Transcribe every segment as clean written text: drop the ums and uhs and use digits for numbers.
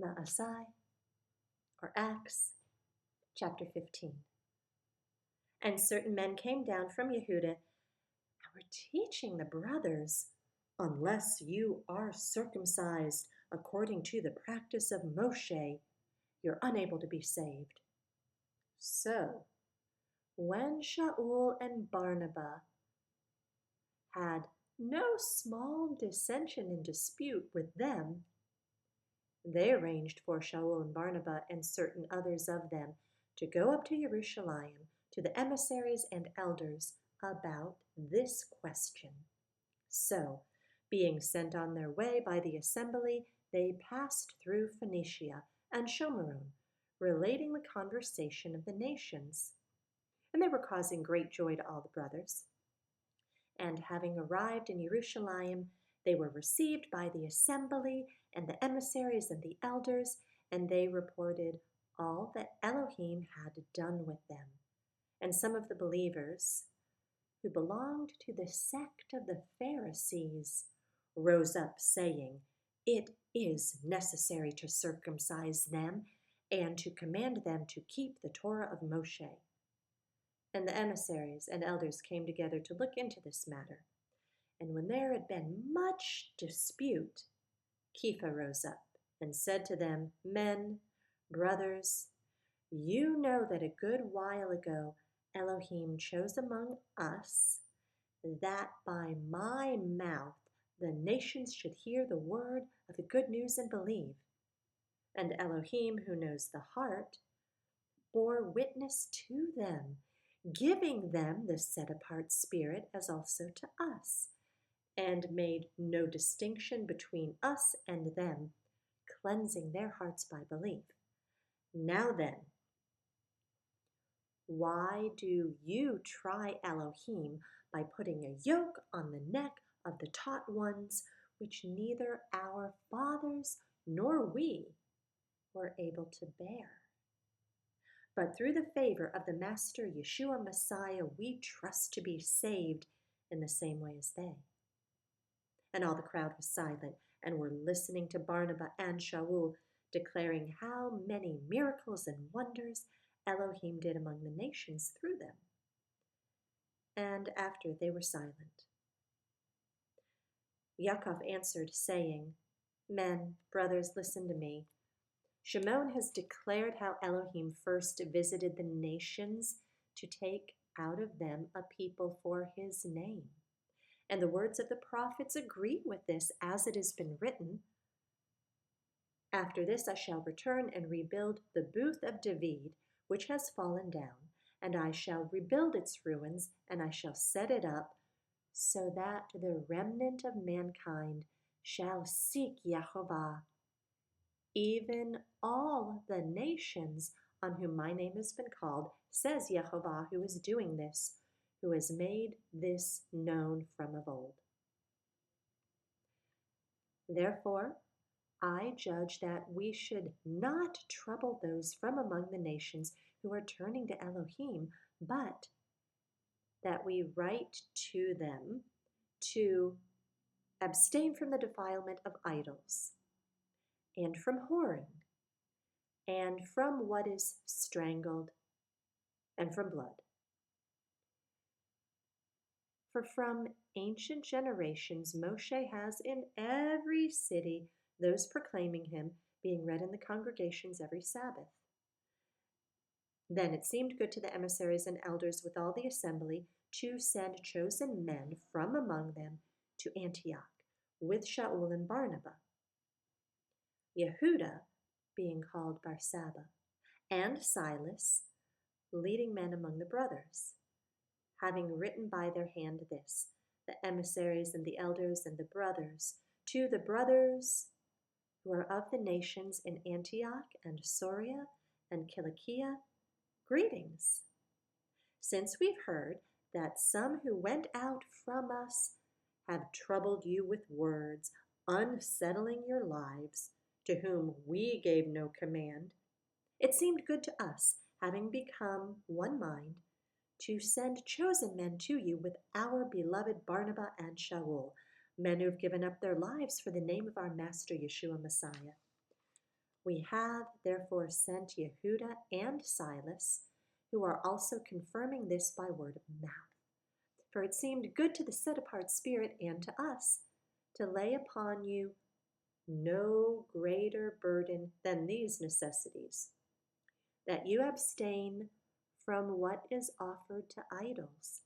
Ma'asai, or Acts, chapter 15. And certain men came down from Yehuda and were teaching the brothers, unless you are circumcised according to the practice of Moshe, you're unable to be saved. So, when Sha'ul and Barnabas had no small dissension and dispute with them, they arranged for Sha'ul and Barnabas and certain others of them to go up to Jerusalem to the emissaries and elders about this question. So, being sent on their way by the assembly, they passed through Phoenicia and Shomeron, relating the conversation of the nations. And they were causing great joy to all the brothers. And having arrived in Jerusalem, they were received by the assembly and the emissaries and the elders, and they reported all that Elohim had done with them. And some of the believers, who belonged to the sect of the Pharisees, rose up, saying, "It is necessary to circumcise them and to command them to keep the Torah of Moshe." And the emissaries and elders came together to look into this matter. And when there had been much dispute, Kepha rose up and said to them, "Men, brothers, you know that a good while ago Elohim chose among us that by my mouth the nations should hear the word of the good news and believe. And Elohim, who knows the heart, bore witness to them, giving them the set-apart spirit as also to us, and made no distinction between us and them, cleansing their hearts by belief. Now then, why do you try Elohim by putting a yoke on the neck of the taught ones, which neither our fathers nor we were able to bear? But through the favor of the Master Yeshua Messiah, we trust to be saved in the same way as they." And all the crowd was silent and were listening to Barnabas and Sha'ul, declaring how many miracles and wonders Elohim did among the nations through them. And after they were silent, Yaakov answered, saying, "Men, brothers, listen to me. Shimon has declared how Elohim first visited the nations to take out of them a people for his name. And the words of the prophets agree with this, as it has been written, 'After this I shall return and rebuild the booth of David, which has fallen down, and I shall rebuild its ruins, and I shall set it up, so that the remnant of mankind shall seek Yehovah, even all the nations on whom my name has been called, says Yehovah, who is doing this, who has made this known from of old.' Therefore, I judge that we should not trouble those from among the nations who are turning to Elohim, but that we write to them to abstain from the defilement of idols, and from whoring, and from what is strangled, and from blood. For from ancient generations Moshe has in every city those proclaiming him, being read in the congregations every Sabbath. Then it seemed good to the emissaries and elders with all the assembly to send chosen men from among them to Antioch with Sha'ul and Barnabas, Yehuda being called Barsabba, and Silas, leading men among the brothers, having written by their hand this, the emissaries and the elders and the brothers, to the brothers who are of the nations in Antioch and Syria and Cilicia, greetings. Since we've heard that some who went out from us have troubled you with words, unsettling your lives, to whom we gave no command, it seemed good to us, having become one mind, to send chosen men to you with our beloved Barnabas and Sha'ul, men who have given up their lives for the name of our Master Yeshua Messiah. We have therefore sent Yehuda and Silas, who are also confirming this by word of mouth. For it seemed good to the set-apart Spirit and to us to lay upon you no greater burden than these necessities, that you abstain from what is offered to idols,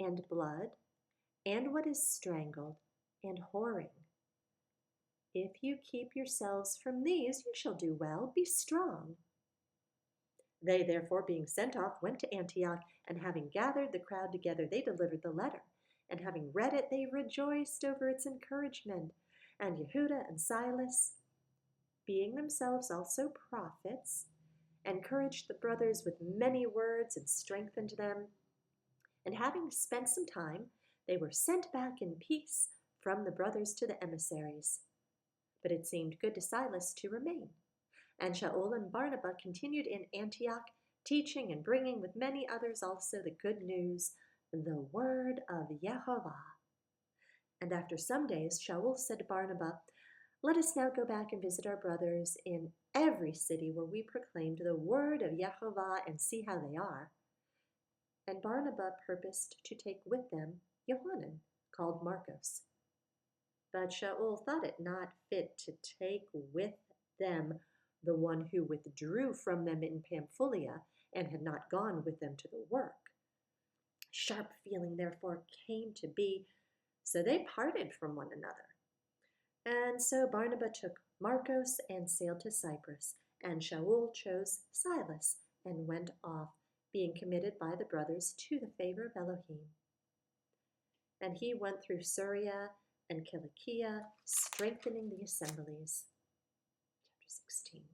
and blood, and what is strangled, and whoring. If you keep yourselves from these, you shall do well. Be strong. They, therefore, being sent off, went to Antioch, and having gathered the crowd together, they delivered the letter. And having read it, they rejoiced over its encouragement. And Yehuda and Silas, being themselves also prophets, encouraged the brothers with many words and strengthened them. And having spent some time, they were sent back in peace from the brothers to the emissaries. But it seemed good to Silas to remain. And Sha'ul and Barnabas continued in Antioch, teaching and bringing with many others also the good news, the word of Yehovah. And after some days, Sha'ul said to Barnabas, "Let us now go back and visit our brothers in every city where we proclaimed the word of Yehovah and see how they are." And Barnabas purposed to take with them Yohanan, called Marcos. But Sha'ul thought it not fit to take with them the one who withdrew from them in Pamphylia and had not gone with them to the work. Sharp feeling therefore came to be, so they parted from one another. And so Barnabas took Marcos and sailed to Cyprus, and Sha'ul chose Silas and went off, being committed by the brothers to the favor of Elohim. And he went through Syria and Cilicia, strengthening the assemblies. Chapter 16.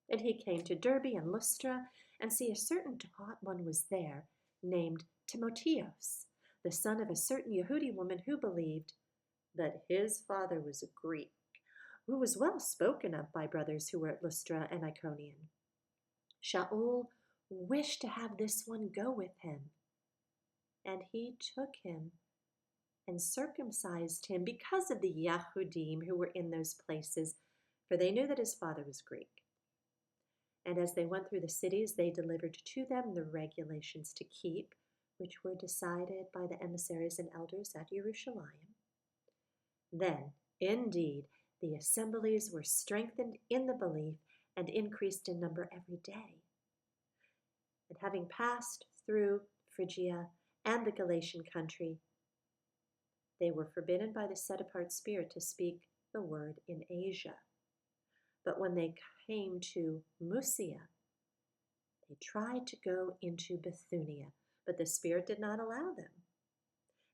And he came to Derbe and Lystra, and see a certain taught one was there, named Timotheus, the son of a certain Yehudi woman who believed, but his father was a Greek, who was well spoken of by brothers who were at Lystra and Iconium. Sha'ul wished to have this one go with him, and he took him and circumcised him because of the Yahudim who were in those places, for they knew that his father was Greek. And as they went through the cities, they delivered to them the regulations to keep, which were decided by the emissaries and elders at Jerusalem. Then, indeed, the assemblies were strengthened in the belief and increased in number every day. And having passed through Phrygia and the Galatian country, they were forbidden by the set-apart Spirit to speak the word in Asia. But when they came to Mysia, they tried to go into Bithynia, but the Spirit did not allow them.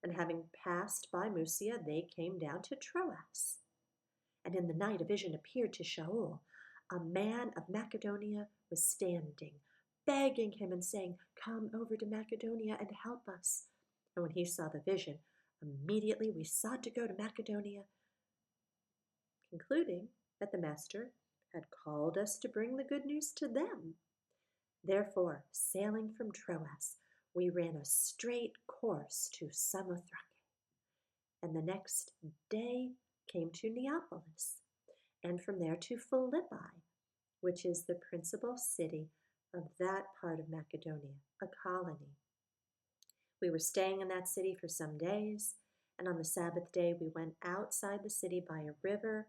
And having passed by Mysia, they came down to Troas. And in the night a vision appeared to Sha'ul. A man of Macedonia was standing, begging him and saying, "Come over to Macedonia and help us." And when he saw the vision, immediately we sought to go to Macedonia, concluding that the Master had called us to bring the good news to them. Therefore, sailing from Troas, we ran a straight course to Samothrake, and the next day came to Neapolis, and from there to Philippi, which is the principal city of that part of Macedonia, a colony. We were staying in that city for some days, and on the Sabbath day we went outside the city by a river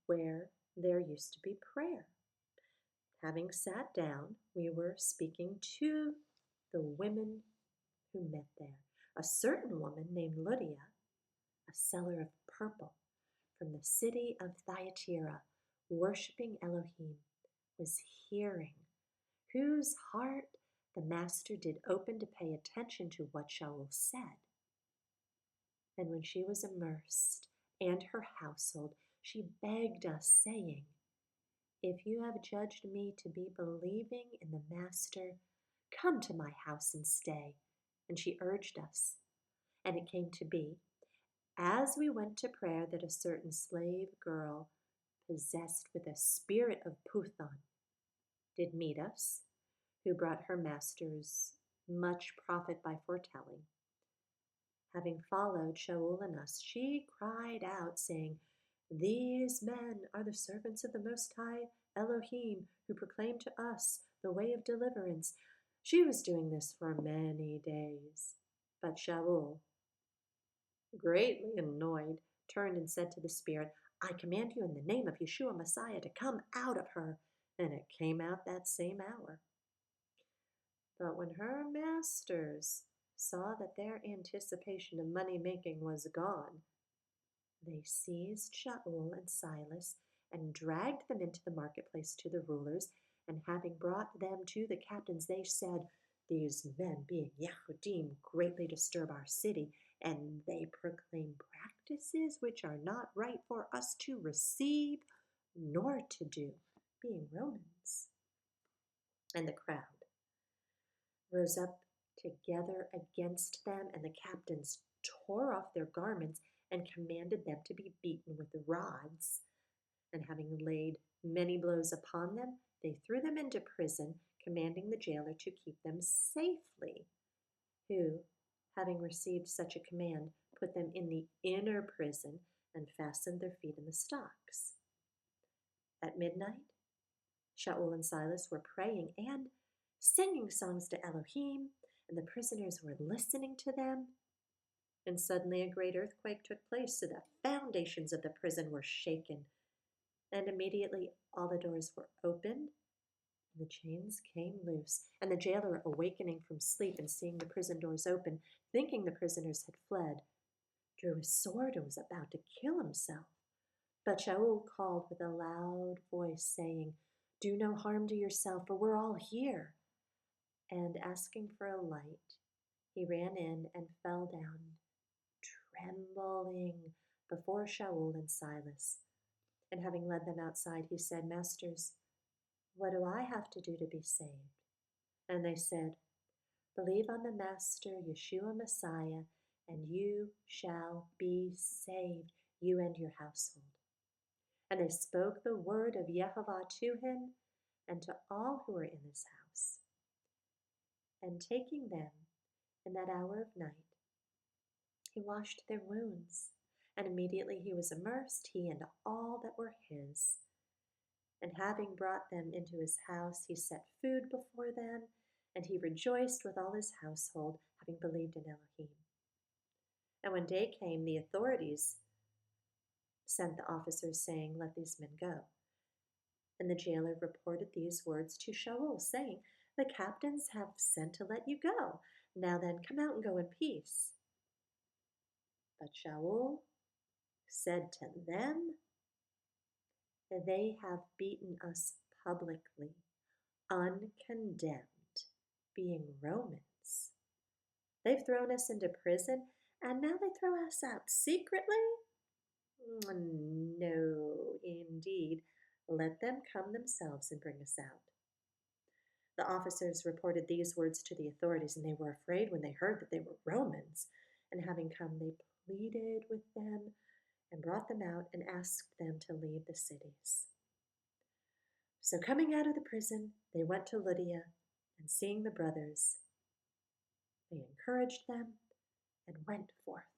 where there used to be prayer. Having sat down, we were speaking to the women who met there. A certain woman named Lydia, a seller of purple from the city of Thyatira, worshiping Elohim, was hearing, whose heart the Master did open to pay attention to what Sha'ul said. And when she was immersed, and her household, she begged us, saying, "If you have judged me to be believing in the Master, come to my house and stay." And she urged us. And it came to be, as we went to prayer, that a certain slave girl, possessed with a spirit of Puthon, did meet us, who brought her masters much profit by foretelling. Having followed Sha'ul and us, she cried out, saying, "These men are the servants of the Most High Elohim, who proclaim to us the way of deliverance." She was doing this for many days. But Shaul, greatly annoyed, turned and said to the spirit, "I command you in the name of Yeshua Messiah to come out of her." And it came out that same hour. But when her masters saw that their anticipation of money making was gone, they seized Sha'ul and Silas and dragged them into the marketplace to the rulers, and having brought them to the captains, they said, "These men, being Yahudim, greatly disturb our city, and they proclaim practices which are not right for us to receive nor to do, being Romans." And the crowd rose up together against them, and the captains tore off their garments and commanded them to be beaten with rods. And having laid many blows upon them, they threw them into prison, commanding the jailer to keep them safely, who, having received such a command, put them in the inner prison and fastened their feet in the stocks. At midnight, Sha'ul and Silas were praying and singing songs to Elohim, and the prisoners were listening to them. And suddenly a great earthquake took place, so the foundations of the prison were shaken. And immediately all the doors were opened, and the chains came loose. And the jailer, awakening from sleep and seeing the prison doors open, thinking the prisoners had fled, drew his sword and was about to kill himself. But Shaul called with a loud voice, saying, "Do no harm to yourself, for we're all here." And asking for a light, he ran in and fell down, trembling, before Sha'ul and Silas. And having led them outside, he said, "Masters, what do I have to do to be saved?" And they said, "Believe on the Master Yeshua Messiah, and you shall be saved, you and your household." And they spoke the word of Yehovah to him and to all who were in his house. And taking them in that hour of night, he washed their wounds, and immediately he was immersed, he and all that were his. And having brought them into his house, he set food before them, and he rejoiced with all his household, having believed in Elohim. And when day came, the authorities sent the officers, saying, "Let these men go." And the jailer reported these words to Shaul, saying, "The captains have sent to let you go. Now then, come out and go in peace." But Shaul said to them, "They have beaten us publicly, uncondemned, being Romans. They've thrown us into prison, and now they throw us out secretly? No, indeed. Let them come themselves and bring us out." The officers reported these words to the authorities, and they were afraid when they heard that they were Romans. And having come, they pleaded with them and brought them out and asked them to leave the cities. So coming out of the prison, they went to Lydia, and seeing the brothers, they encouraged them and went forth